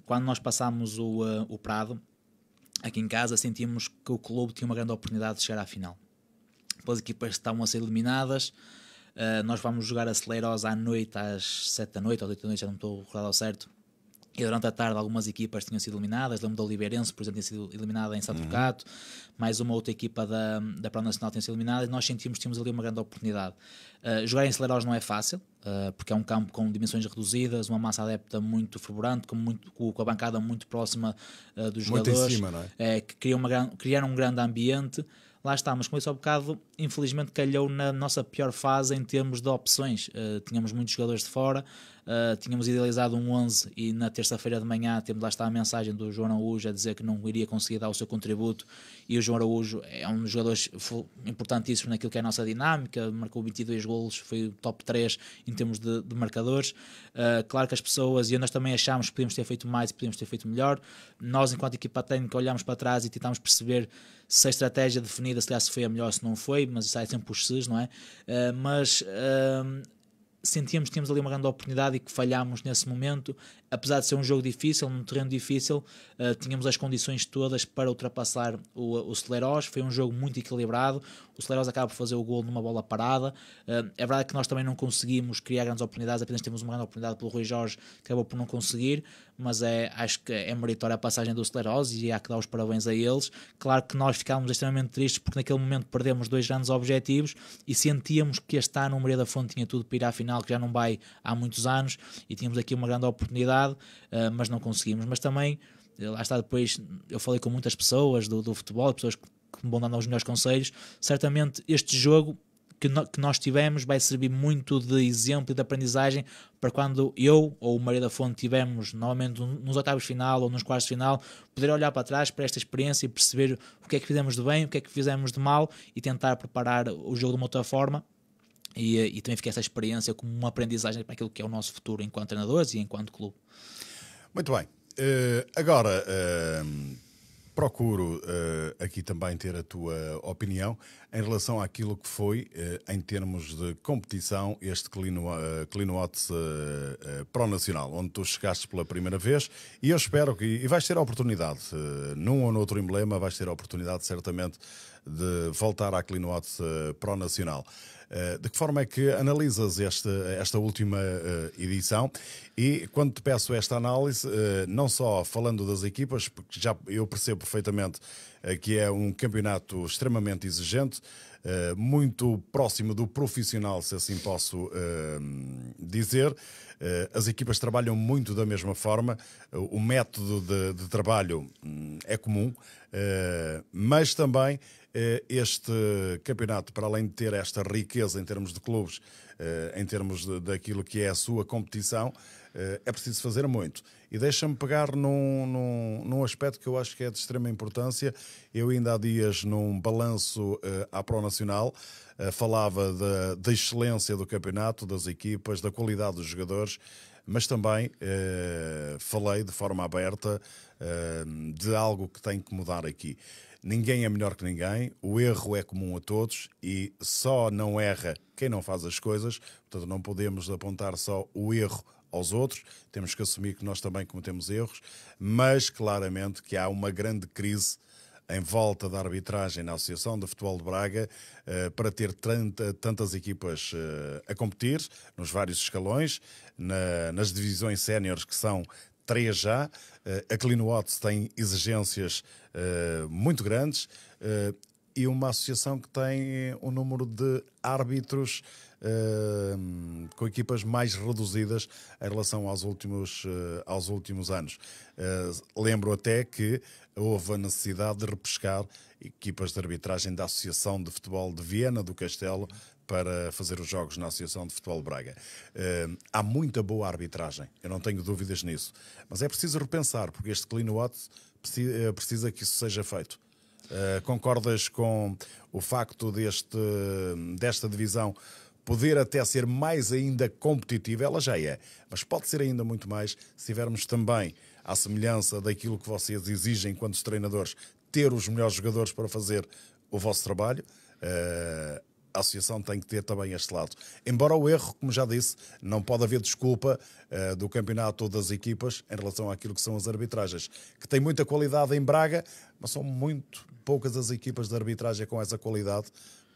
Quando nós passámos o Prado, aqui em casa, sentimos que o clube tinha uma grande oportunidade de chegar à final. Depois as equipas estavam a ser eliminadas. Nós vamos jogar a Celeiros à noite, às 7 da noite, às 8 da noite, já não estou recordado ao certo. E durante a tarde algumas equipas tinham sido eliminadas. Lembro da Oliveirense, por exemplo, tinha sido eliminada em Santo Trocato. Mais uma outra equipa da Pro Nacional tinha sido eliminada. E nós sentimos que tínhamos ali uma grande oportunidade. Jogar em Celeiros não é fácil, porque é um campo com dimensões reduzidas, uma massa adepta muito fervorante, com a bancada muito próxima dos Muito jogadores. em cima, não é? Que criaram um grande ambiente. Lá está, mas como disse há bocado, infelizmente calhou na nossa pior fase em termos de opções. Tínhamos muitos jogadores de fora, tínhamos idealizado um 11 e na terça-feira de manhã temos lá está a mensagem do João Araújo a dizer que não iria conseguir dar o seu contributo, e o João Araújo é um dos jogadores importantíssimos naquilo que é a nossa dinâmica, marcou 22 golos, foi o top 3 em termos de marcadores. Claro que as pessoas, e nós também achámos que podíamos ter feito mais e podíamos ter feito melhor. Nós, enquanto equipa técnica, olhámos para trás e tentámos perceber se a estratégia definida se foi a melhor, se não foi, mas isso é sempre os ses, não é? Sentíamos que tínhamos ali uma grande oportunidade e que falhámos nesse momento. Apesar de ser um jogo difícil, num terreno difícil, tínhamos as condições todas para ultrapassar o Celeiros. Foi um jogo muito equilibrado. O Celeiros acaba por fazer o gol numa bola parada. É verdade que nós também não conseguimos criar grandes oportunidades, apenas temos uma grande oportunidade pelo Rui Jorge, que acabou por não conseguir, mas acho que é meritória a passagem do Celeiros e há que dar os parabéns a eles. Claro que nós ficámos extremamente tristes porque naquele momento perdemos 2 grandes objetivos e sentíamos que este ano o Moreira da Fonte tinha tudo para ir à final, que já não vai há muitos anos, e tínhamos aqui uma grande oportunidade, mas não conseguimos. Mas também, lá está, depois eu falei com muitas pessoas do futebol, pessoas que me vão dando os melhores conselhos. Certamente este jogo que nós tivemos vai servir muito de exemplo e de aprendizagem para quando eu ou o Maria da Fonte tivermos novamente nos oitavos de final ou nos quartos de final, poder olhar para trás para esta experiência e perceber o que é que fizemos de bem, o que é que fizemos de mal e tentar preparar o jogo de uma outra forma. E também fica essa experiência como uma aprendizagem para aquilo que é o nosso futuro enquanto treinadores e enquanto clube. Muito bem. Agora, procuro aqui também ter a tua opinião em relação àquilo que foi, em termos de competição, este Clinoate Pro Nacional, onde tu chegaste pela primeira vez, e eu espero que, e vais ter a oportunidade, num ou noutro emblema, vais ter a oportunidade certamente de voltar à Clinoate Pro Nacional. De que forma é que analisas esta última edição? E quando te peço esta análise, não só falando das equipas, porque já eu percebo perfeitamente que é um campeonato extremamente exigente, muito próximo do profissional, se assim posso dizer. As equipas trabalham muito da mesma forma, o método de trabalho é comum, mas também este campeonato, para além de ter esta riqueza em termos de clubes, em termos daquilo que é a sua competição, é preciso fazer muito. E deixa-me pegar num aspecto que eu acho que é de extrema importância. Eu ainda há dias, num balanço à Pro Nacional, falava da excelência do campeonato, das equipas, da qualidade dos jogadores, mas também falei de forma aberta de algo que tem que mudar aqui. Ninguém é melhor que ninguém, o erro é comum a todos e só não erra quem não faz as coisas, portanto não podemos apontar só o erro aos outros, temos que assumir que nós também cometemos erros, mas claramente que há uma grande crise em volta da arbitragem na Associação de Futebol de Braga para ter tantas equipas a competir nos vários escalões, nas divisões séniores, que são 3 já. A Clinoate tem exigências muito grandes e uma associação que tem um número de árbitros com equipas mais reduzidas em relação aos últimos anos. Lembro até que houve a necessidade de repescar equipas de arbitragem da Associação de Futebol de Viena do Castelo para fazer os jogos na Associação de Futebol de Braga. Há muita boa arbitragem, eu não tenho dúvidas nisso, mas é preciso repensar, porque este Clinoate precisa que isso seja feito. Concordas com o facto desta divisão poder até ser mais ainda competitiva, ela já é, mas pode ser ainda muito mais se tivermos também, à semelhança daquilo que vocês exigem enquanto treinadores, ter os melhores jogadores para fazer o vosso trabalho. A associação tem que ter também este lado. Embora o erro, como já disse, não pode haver desculpa do campeonato ou das equipas em relação àquilo que são as arbitragens, que tem muita qualidade em Braga, mas são muito poucas as equipas de arbitragem com essa qualidade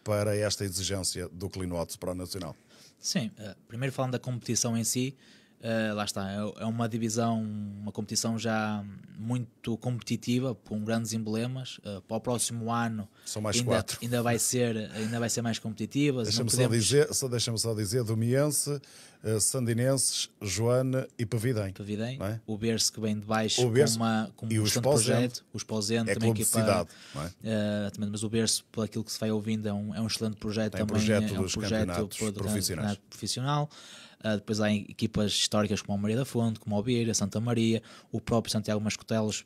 para esta exigência do Clean Watts para o Nacional. Sim, primeiro falando da competição em si, lá está, é uma divisão, uma competição já muito competitiva, com grandes emblemas. Para o próximo ano São mais quatro. ainda vai ser mais competitiva. Deixa-me só dizer Domiense, Sandinenses, Joana e Pavidem. Não é? O Berço que vem de baixo com e um o excelente Esposende. projeto. O Esposende É também clube de cidade, não é? também, mas o Berço, por aquilo que se vai ouvindo, é um excelente projeto. Tem também projeto é um dos projeto campeonatos do profissionais. campeonato profissional. Depois há equipas históricas como a Maria da Fonte, como a Beira, Santa Maria, o próprio Santiago Mascotelos,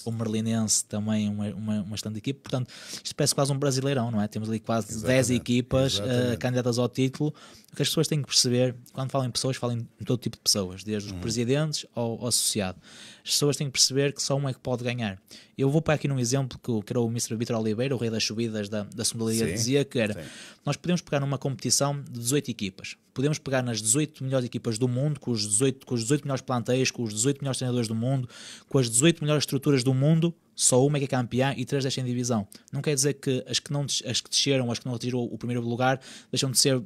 o Merlinense também uma excelente equipe. Portanto, isto parece quase um brasileirão, não é? Temos ali quase 10 equipas candidatas ao título. O que as pessoas têm que perceber, quando falam em pessoas, falam em todo tipo de pessoas, desde os presidentes ao associado. As pessoas têm que perceber que só um é que pode ganhar. Eu vou para aqui num exemplo que era o Mr. Vítor Oliveira, o rei das subidas da segunda liga, dizia que era: nós podemos pegar numa competição de 18 equipas, podemos pegar nas 18 melhores equipas do mundo, com os 18 melhores planteios, com os 18 melhores treinadores do mundo, com as 18 melhores estruturas do mundo, só uma é que é campeã e 3 deixam em divisão. Não quer dizer que as que desceram, as que não atingiram o primeiro lugar, deixam de ser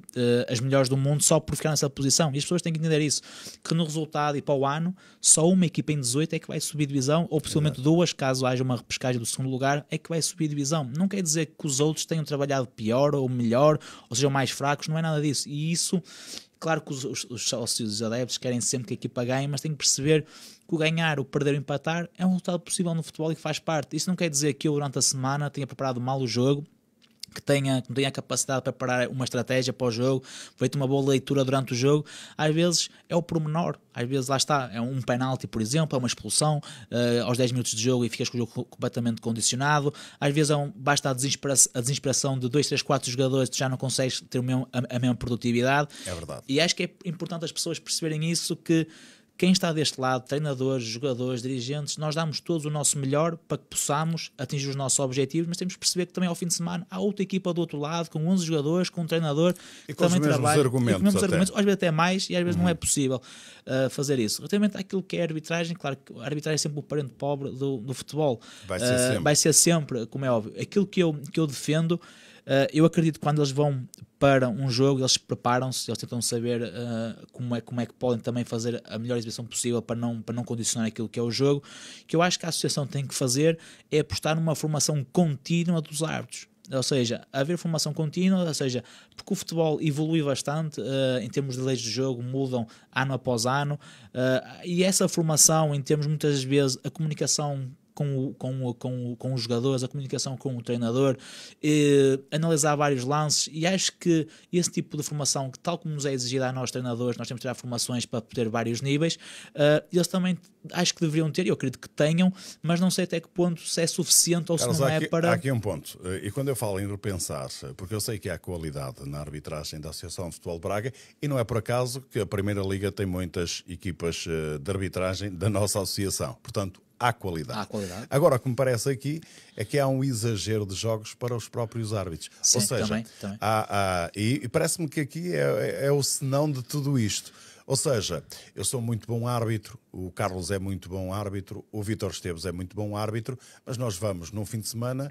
as melhores do mundo só por ficar nessa posição. E as pessoas têm que entender isso, que no resultado e para o ano, só uma equipa em 18 é que vai subir divisão, ou possivelmente duas, caso haja uma repescagem do segundo lugar, é que vai subir divisão. Não quer dizer que os outros tenham trabalhado pior ou melhor, ou sejam mais fracos, não é nada disso. E isso, claro que os sócios e os adeptos querem sempre que a equipa ganhe, mas têm que perceber que o ganhar, o perder ou empatar é um resultado possível no futebol e que faz parte. Isso não quer dizer que eu durante a semana tenha preparado mal o jogo, que não tenha a capacidade de preparar uma estratégia para o jogo, feito uma boa leitura durante o jogo. Às vezes é o pormenor, às vezes lá está, é um penalti, por exemplo, é uma expulsão aos 10 minutos de jogo e ficas com o jogo completamente condicionado. Às vezes basta a desesperação de 2, 3, 4 jogadores, tu já não consegues ter a mesma produtividade. É verdade. E acho que é importante as pessoas perceberem isso, que quem está deste lado, treinadores, jogadores, dirigentes, nós damos todos o nosso melhor para que possamos atingir os nossos objetivos, mas temos que perceber que também ao fim de semana há outra equipa do outro lado, com 11 jogadores, com um treinador e que também trabalha, argumentos, e com os mesmos argumentos, às vezes até mais, e às vezes não é possível fazer isso. Relativamente àquilo que é a arbitragem, claro que a arbitragem é sempre o parente pobre do futebol. Vai ser sempre, como é óbvio. Aquilo que eu defendo, eu acredito que quando eles vão para um jogo, eles preparam-se, eles tentam saber como é que podem também fazer a melhor exibição possível para não condicionar aquilo que é o jogo. O que eu acho que a associação tem que fazer é apostar numa formação contínua dos árbitros. Ou seja, haver formação contínua, ou seja, porque o futebol evolui bastante em termos de leis de jogo, mudam ano após ano, e essa formação, em termos muitas vezes, a comunicação com os jogadores, a comunicação com o treinador, analisar vários lances, e acho que esse tipo de formação, que tal como nos é exigida a nós treinadores, nós temos que tirar formações para ter vários níveis, eles também acho que deveriam ter, eu acredito que tenham, mas não sei até que ponto se é suficiente ou Carlos, se não é para... Há aqui um ponto, e quando eu falo em repensar, porque eu sei que há qualidade na arbitragem da Associação de Futebol de Braga, e não é por acaso que a Primeira Liga tem muitas equipas de arbitragem da nossa associação, portanto há qualidade. Agora, o que me parece aqui é que há um exagero de jogos para os próprios árbitros. Sim, ou seja, também. E parece-me que aqui é o senão de tudo isto. Ou seja, eu sou muito bom árbitro, o Carlos é muito bom árbitro, o Vítor Esteves é muito bom árbitro, mas nós vamos, num fim de semana,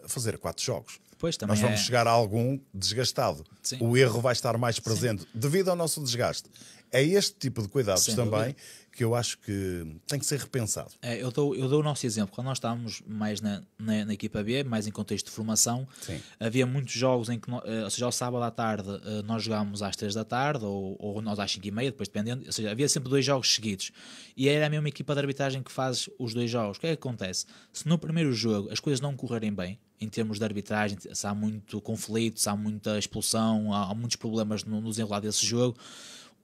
fazer 4 jogos. Pois, também nós vamos chegar a algum desgastado. Sim. O erro vai estar mais presente devido ao nosso desgaste. É este tipo de cuidados Sem também dúvida. que eu acho que tem que ser repensado. Eu dou o nosso exemplo. Quando nós estávamos mais na equipa B, mais em contexto de formação, Sim. havia muitos jogos em que, ou seja, ao sábado à tarde nós jogávamos às 3 da tarde ou nós às 5h30, depois dependendo, ou seja, havia sempre 2 jogos seguidos e era a mesma equipa de arbitragem que faz os 2 jogos. O que é que acontece? Se no primeiro jogo as coisas não correrem bem, em termos de arbitragem, se há muito conflito, se há muita expulsão, há muitos problemas no desenrolar desse jogo,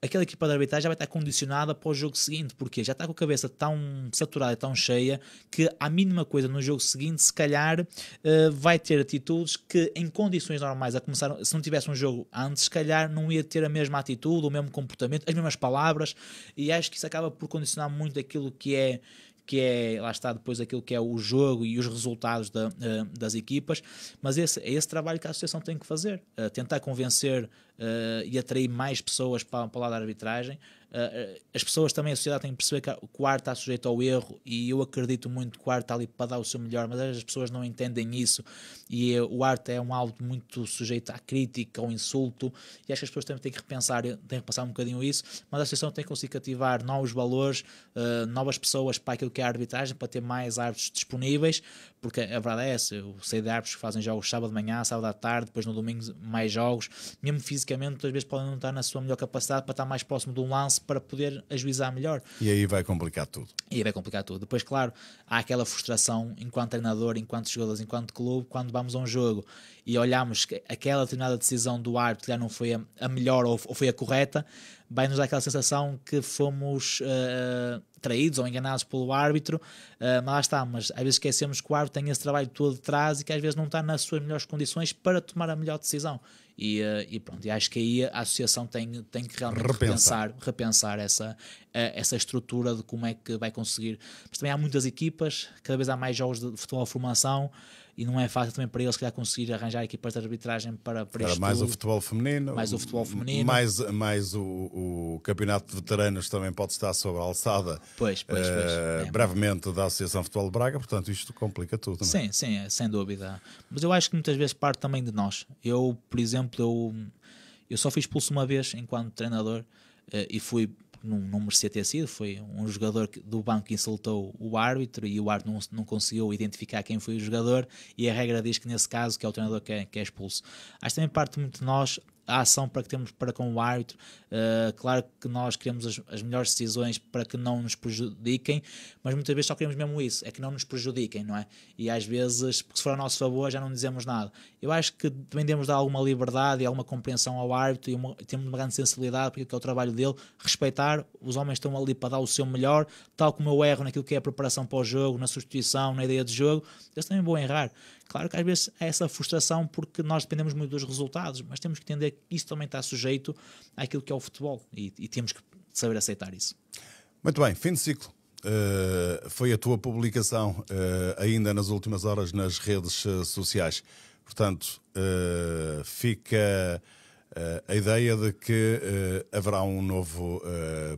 aquela equipa de arbitragem já vai estar condicionada para o jogo seguinte, porque já está com a cabeça tão saturada e tão cheia que a mínima coisa no jogo seguinte, se calhar, vai ter atitudes que em condições normais, a começar, se não tivesse um jogo antes, se calhar não ia ter a mesma atitude, o mesmo comportamento, as mesmas palavras, e acho que isso acaba por condicionar muito aquilo que é, lá está depois aquilo que é o jogo e os resultados das equipas, mas é esse trabalho que a associação tem que fazer, tentar convencer e atrair mais pessoas para o lado da arbitragem. As pessoas também, a sociedade tem que perceber que o árbitro está sujeito ao erro, e eu acredito muito que o árbitro está ali para dar o seu melhor, mas as pessoas não entendem isso, e o árbitro é um algo muito sujeito à crítica, ao insulto, e acho que as pessoas também têm que repensar, um bocadinho isso, mas a associação tem que conseguir cativar novos valores, novas pessoas para aquilo que é a arbitragem, para ter mais árbitros disponíveis, porque a verdade é essa, eu sei de árbitros que fazem jogos sábado de manhã, sábado à tarde, depois no domingo mais jogos, mesmo fisicamente, muitas vezes podem não estar na sua melhor capacidade para estar mais próximo de um lance, para poder ajuizar melhor. E aí vai complicar tudo. Depois, claro, há aquela frustração enquanto treinador, enquanto jogadores, enquanto clube, quando vamos a um jogo e olhamos que aquela determinada decisão do árbitro já não foi a melhor ou foi a correta, vai-nos dar aquela sensação que fomos traídos ou enganados pelo árbitro, mas lá está, mas às vezes esquecemos que o árbitro tem esse trabalho todo de trás e que às vezes não está nas suas melhores condições para tomar a melhor decisão. E pronto, e acho que aí a associação tem que realmente repensar essa estrutura de como é que vai conseguir. Mas também há muitas equipas, cada vez há mais jogos de futebol de formação, e não é fácil também para eles que conseguir arranjar equipas de arbitragem para isto mais tudo. O futebol feminino, mais o campeonato de veteranos também pode estar sob a alçada Pois. brevemente da Associação de Futebol de Braga, portanto isto complica tudo, não é? Sim, sem dúvida, mas eu acho que muitas vezes parte também de nós. Eu, por exemplo, eu só fui expulso uma vez enquanto treinador, e fui, não merecia ter sido, foi um jogador do banco que insultou o árbitro, e o árbitro não conseguiu identificar quem foi o jogador, e a regra diz que nesse caso que é o treinador que é expulso. Acho que também parte muito de nós a ação para que temos para com o árbitro. Claro que nós queremos as melhores decisões para que não nos prejudiquem, mas muitas vezes só queremos mesmo isso, é que não nos prejudiquem, não é? E às vezes, porque se for a nosso favor, já não dizemos nada. Eu acho que também devemos dar alguma liberdade e alguma compreensão ao árbitro, e temos uma grande sensibilidade para aquilo que é o trabalho dele, respeitar. Os homens estão ali para dar o seu melhor, tal como eu erro naquilo que é a preparação para o jogo, na substituição, na ideia de jogo, eles também vão errar. Claro que às vezes é essa frustração porque nós dependemos muito dos resultados, mas temos que entender que isso também está sujeito àquilo que é o futebol, e temos que saber aceitar isso. Muito bem, fim de ciclo. Foi a tua publicação ainda nas últimas horas nas redes sociais. Portanto, fica a ideia de que haverá um novo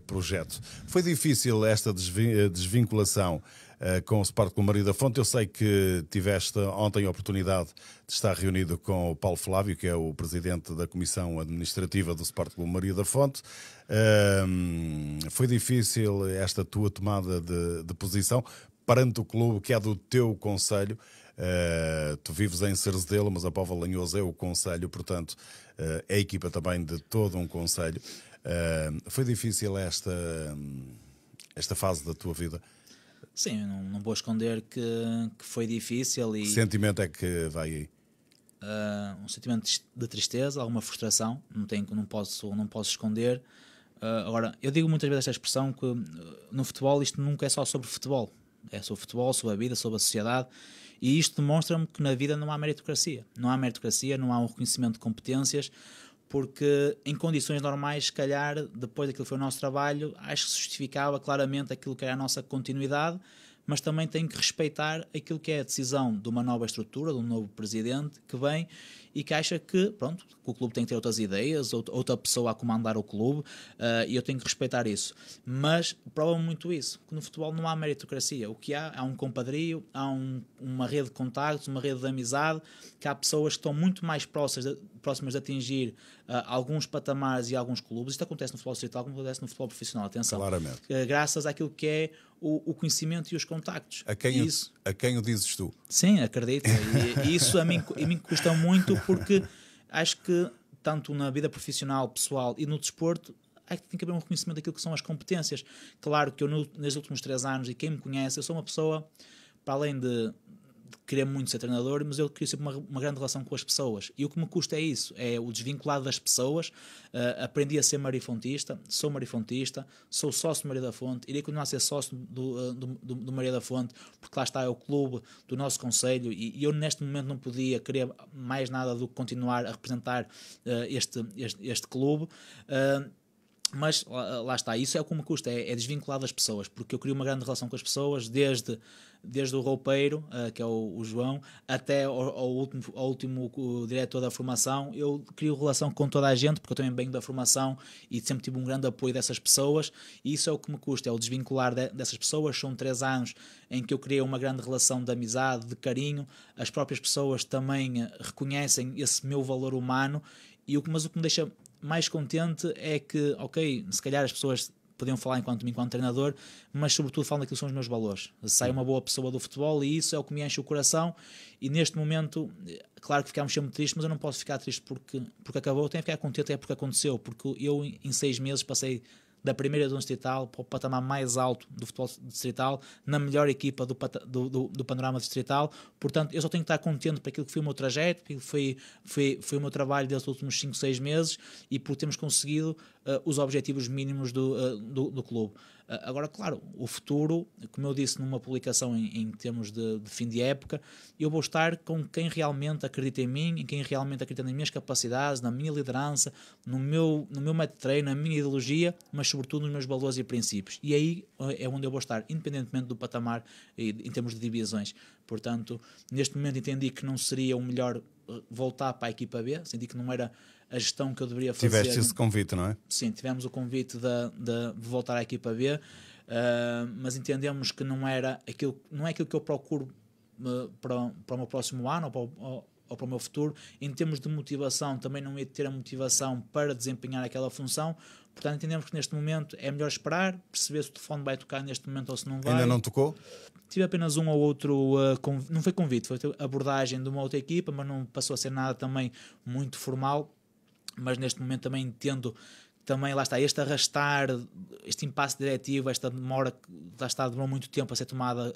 projeto. Foi difícil esta desvinculação com o Sport Clube Maria da Fonte. Eu sei que tiveste ontem a oportunidade de estar reunido com o Paulo Flávio, que é o presidente da Comissão Administrativa do Sport Clube Maria da Fonte. Foi difícil esta tua tomada de posição perante o clube, que é do teu concelho. Tu vives em Cerzedelo, mas a Póvoa de Lanhoso é o concelho, portanto é a equipa também de todo um concelho. Foi difícil esta fase da tua vida? Sim, não vou esconder que foi difícil. E que sentimento é que vai aí? Um sentimento de tristeza, alguma frustração, não posso esconder. Agora, eu digo muitas vezes esta expressão que no futebol isto nunca é só sobre futebol, é sobre futebol, sobre a vida, sobre a sociedade, e isto demonstra-me que na vida não há meritocracia, não há um reconhecimento de competências, porque em condições normais, se calhar, depois daquilo que foi o nosso trabalho, acho que se justificava claramente aquilo que era a nossa continuidade, mas também tem que respeitar aquilo que é a decisão de uma nova estrutura, de um novo presidente que vem e que acha que o clube tem que ter outras ideias, outra pessoa a comandar o clube, e eu tenho que respeitar isso. Mas prova muito isso, que no futebol não há meritocracia. O que há um compadrio, há uma rede de contactos, uma rede de amizade, que há pessoas que estão muito mais próximas de atingir alguns patamares e alguns clubes. Isto acontece no futebol distrital como acontece no futebol profissional, atenção. Claramente. Graças àquilo que é o conhecimento e os contactos. A quem o dizes tu? Sim, acredito. E isso a mim custa muito, porque acho que tanto na vida profissional, pessoal e no desporto, tem que haver um reconhecimento daquilo que são as competências. Claro que eu, nos últimos 3 anos, e quem me conhece, eu sou uma pessoa, para além de querer muito ser treinador, mas eu queria sempre uma grande relação com as pessoas. E o que me custa é isso, é o desvinculado das pessoas. Aprendi a ser marifontista, sou marifontista, sou sócio do Maria da Fonte, irei continuar a ser sócio do Maria da Fonte, porque lá está, é o clube do nosso concelho, e eu neste momento não podia querer mais nada do que continuar a representar este clube. Mas lá está, isso é o que me custa, é desvincular das pessoas, porque eu crio uma grande relação com as pessoas, desde o roupeiro, que é o João, até ao último diretor da formação. Eu crio relação com toda a gente, porque eu também venho da formação e sempre tive um grande apoio dessas pessoas, e isso é o que me custa, é o desvincular dessas pessoas. São 3 anos em que eu criei uma grande relação de amizade, de carinho, as próprias pessoas também reconhecem esse meu valor humano, mas o que me deixa mais contente é que, ok, se calhar as pessoas podiam falar enquanto treinador, mas sobretudo falam daquilo que são os meus valores. Sai uma boa pessoa do futebol e isso é o que me enche o coração. E neste momento, claro que ficámos sempre tristes, mas eu não posso ficar triste porque acabou. Eu tenho que ficar contente porque aconteceu, porque eu em 6 meses passei da primeira do distrital para o patamar mais alto do futebol distrital, na melhor equipa do panorama distrital. Portanto, eu só tenho que estar contente por aquilo que foi o meu trajeto, porque foi o meu trabalho desde os últimos 5, 6 meses, e por termos conseguido os objetivos mínimos do clube. Agora, claro, o futuro, como eu disse numa publicação em termos de fim de época, eu vou estar com quem realmente acredita em mim, em quem realmente acredita nas minhas capacidades, na minha liderança, no meu método de treino, na minha ideologia, mas sobretudo nos meus valores e princípios. E aí é onde eu vou estar, independentemente do patamar em termos de divisões. Portanto, neste momento entendi que não seria o melhor voltar para a equipa B, senti que não era a gestão que eu deveria fazer. Tiveste esse convite, não é? Sim, tivemos o convite de voltar à equipa B, mas entendemos que não é aquilo que eu procuro para o meu próximo ano ou para o meu futuro. Em termos de motivação, também não ia ter a motivação para desempenhar aquela função. Portanto, entendemos que neste momento é melhor esperar, perceber se o telefone vai tocar neste momento ou se não vai. Ainda não tocou? Tive apenas um ou outro, não foi convite, foi abordagem de uma outra equipa, mas não passou a ser nada também muito formal. Mas neste momento também entendo, também lá está, este arrastar, este impasse diretivo, esta demora que lá está, demorou muito tempo a ser tomada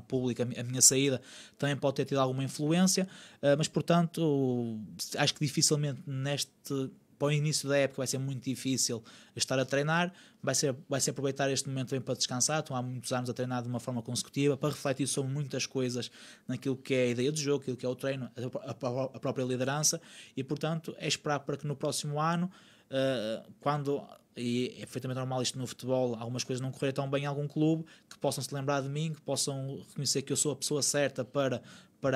pública, a minha saída, também pode ter tido alguma influência, mas portanto acho que dificilmente para o início da época vai ser muito difícil estar a treinar, vai ser aproveitar este momento bem para descansar. Estou há muitos anos a treinar de uma forma consecutiva, para refletir sobre muitas coisas naquilo que é a ideia do jogo, aquilo que é o treino, a própria liderança, e portanto é esperar para que no próximo ano, e é perfeitamente normal isto no futebol, algumas coisas não correrem tão bem em algum clube, que possam se lembrar de mim, que possam reconhecer que eu sou a pessoa certa para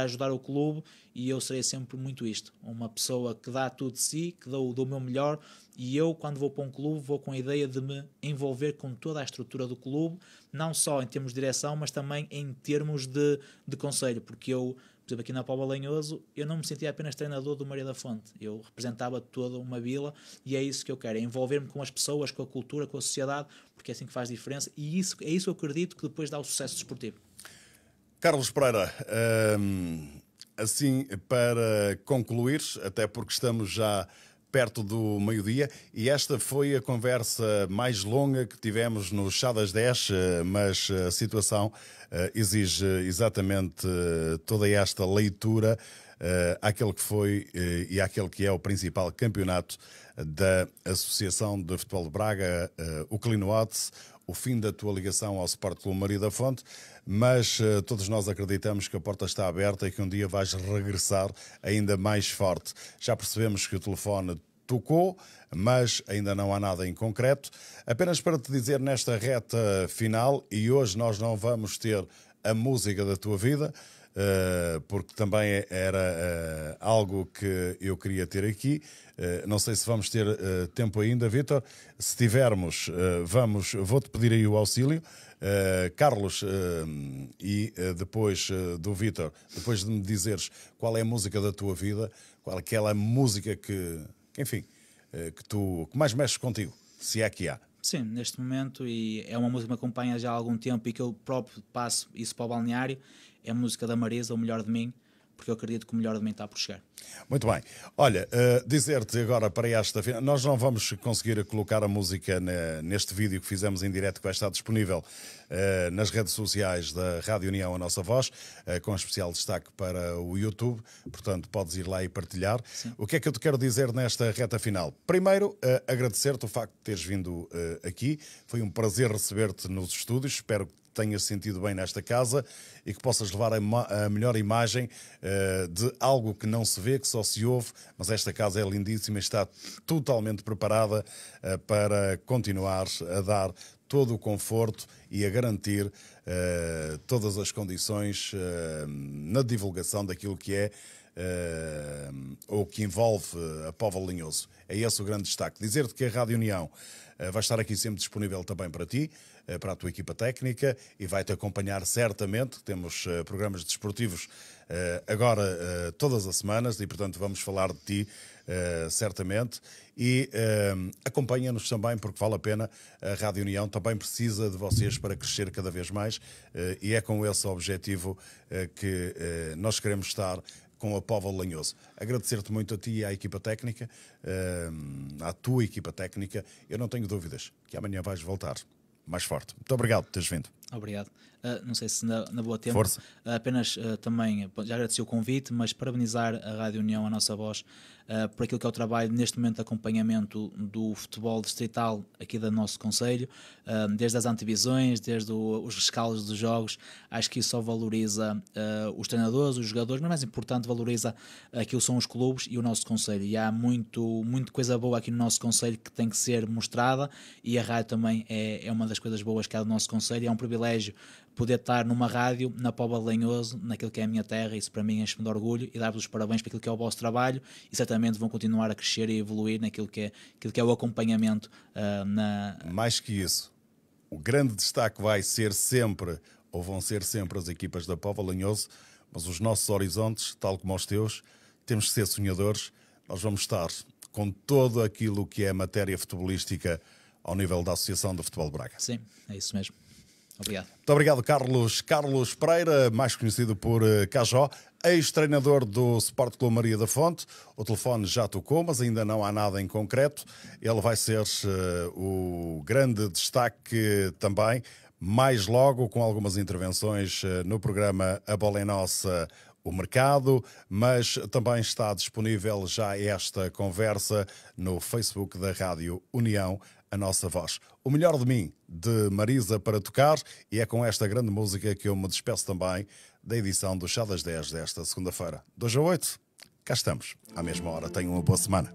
ajudar o clube, e eu serei sempre muito isto, uma pessoa que dá tudo de si, que dou o meu melhor, e eu quando vou para um clube vou com a ideia de me envolver com toda a estrutura do clube, não só em termos de direção, mas também em termos de conselho, porque eu, por exemplo, aqui na Póvoa de Lanhoso, eu não me sentia apenas treinador do Maria da Fonte, eu representava toda uma vila, e é isso que eu quero, é envolver-me com as pessoas, com a cultura, com a sociedade, porque é assim que faz diferença, e é isso que eu acredito que depois dá o sucesso desportivo. Carlos Pereira, assim para concluir, até porque estamos já perto do meio-dia, e esta foi a conversa mais longa que tivemos no Chá das 10, mas a situação exige exatamente toda esta leitura àquele que foi e àquele que é o principal campeonato da Associação de Futebol de Braga, o Clinote, o fim da tua ligação ao Sport Clube Maria da Fonte, mas todos nós acreditamos que a porta está aberta e que um dia vais regressar ainda mais forte. Já percebemos que o telefone tocou, mas ainda não há nada em concreto. Apenas para te dizer nesta reta final, e hoje nós não vamos ter a música da tua vida, porque também era algo que eu queria ter aqui. Não sei se vamos ter tempo ainda, Vítor. Se tivermos, vou-te pedir aí o auxílio. Carlos, e depois do Vítor, depois de me dizeres qual é a música da tua vida, qual é aquela música que mais mexe contigo, se é que há. Sim, neste momento, e é uma música que me acompanha já há algum tempo e que eu próprio passo isso para o balneário, é a música da Marisa, O Melhor de Mim, porque eu acredito que o melhor de mim está por chegar. Muito bem. Olha, dizer-te agora para esta final, nós não vamos conseguir colocar a música neste vídeo que fizemos em direto, que vai estar disponível nas redes sociais da Rádio União, a nossa voz, com especial destaque para o YouTube, portanto podes ir lá e partilhar. Sim. O que é que eu te quero dizer nesta reta final? Primeiro, agradecer-te o facto de teres vindo aqui, foi um prazer receber-te nos estúdios, espero que tenhas sentido bem nesta casa e que possas levar a melhor imagem de algo que não se vê, que só se ouve, mas esta casa é lindíssima e está totalmente preparada para continuar a dar todo o conforto e a garantir todas as condições na divulgação daquilo que é ou que envolve a Póvoa de Lanhoso. É esse o grande destaque. Dizer-te que a Rádio União vai estar aqui sempre disponível também para ti, para a tua equipa técnica, e vai-te acompanhar certamente. Temos programas desportivos agora todas as semanas e, portanto, vamos falar de ti certamente. E acompanha-nos também, porque vale a pena. A Rádio União também precisa de vocês para crescer cada vez mais e é com esse objetivo que nós queremos estar com a Póvoa de Lanhoso. Agradecer-te muito a ti e à equipa técnica, à tua equipa técnica. Eu não tenho dúvidas que amanhã vais voltar mais forte. Muito obrigado por teres vindo. Obrigado. Não sei se na boa tempo. Força. Apenas também já agradeci o convite, mas parabenizar a Rádio União, a nossa voz, por aquilo que é o trabalho neste momento de acompanhamento do futebol distrital aqui do nosso concelho, desde as antevisões, desde os rescaldos dos jogos. Acho que isso só valoriza os treinadores, os jogadores, mas mais importante, valoriza aquilo que são os clubes e o nosso concelho. E há muito coisa boa aqui no nosso concelho que tem que ser mostrada, e a rádio também é uma das coisas boas que há do nosso concelho. É um privilégio poder estar numa rádio na Póvoa de Lanhoso, naquilo que é a minha terra. Isso para mim enche-me de orgulho, e dar-vos os parabéns para aquilo que é o vosso trabalho, e certamente vão continuar a crescer e evoluir naquilo que é o acompanhamento Mais que isso, o grande destaque vai ser sempre, ou vão ser sempre, as equipas da Póvoa de Lanhoso, mas os nossos horizontes, tal como os teus, temos que ser sonhadores. Nós vamos estar com todo aquilo que é matéria futebolística ao nível da Associação do Futebol de Braga. Sim, é isso mesmo. Obrigado. Muito obrigado, Carlos Pereira, mais conhecido por Cajó, ex-treinador do Sport Clube Maria da Fonte. O telefone já tocou, mas ainda não há nada em concreto. Ele vai ser o grande destaque também, mais logo, com algumas intervenções no programa A Bola é Nossa, o mercado, mas também está disponível já esta conversa no Facebook da Rádio União, a nossa voz. O melhor de mim, de Marisa para tocar, e é com esta grande música que eu me despeço também da edição do Chá das 10 desta segunda-feira. 2 a 8, cá estamos, à mesma hora. Tenham uma boa semana.